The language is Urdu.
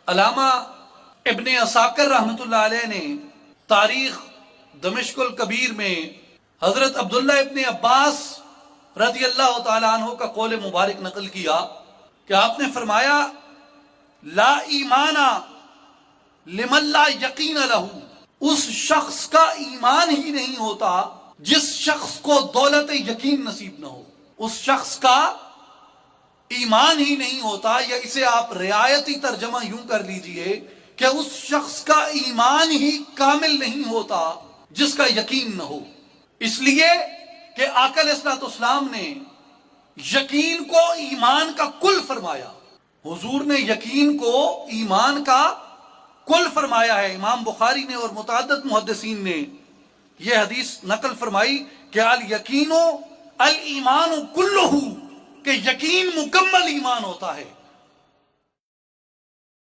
علامہ ابن عساکر رحمۃ اللہ علیہ نے تاریخ دمشق الکبیر میں حضرت عبداللہ ابن عباس رضی اللہ تعالیٰ عنہ کا قول مبارک نقل کیا کہ آپ نے فرمایا لا ایمان لمن لا یقین لہ، اس شخص کا ایمان ہی نہیں ہوتا جس شخص کو دولت یقین نصیب نہ ہو. اس شخص کا ایمان ہی نہیں ہوتا، یا اسے آپ رعایتی ترجمہ یوں کر لیجئے کہ اس شخص کا ایمان ہی کامل نہیں ہوتا جس کا یقین نہ ہو. اس لیے کہ آقا علیہ الصلوۃ والسلام نے یقین کو ایمان کا کل فرمایا. حضور نے یقین کو ایمان کا کل فرمایا ہے. امام بخاری نے اور متعدد محدثین نے یہ حدیث نقل فرمائی کہ الیقین الایمان کلہ، کہ یقین مکمل ایمان ہوتا ہے.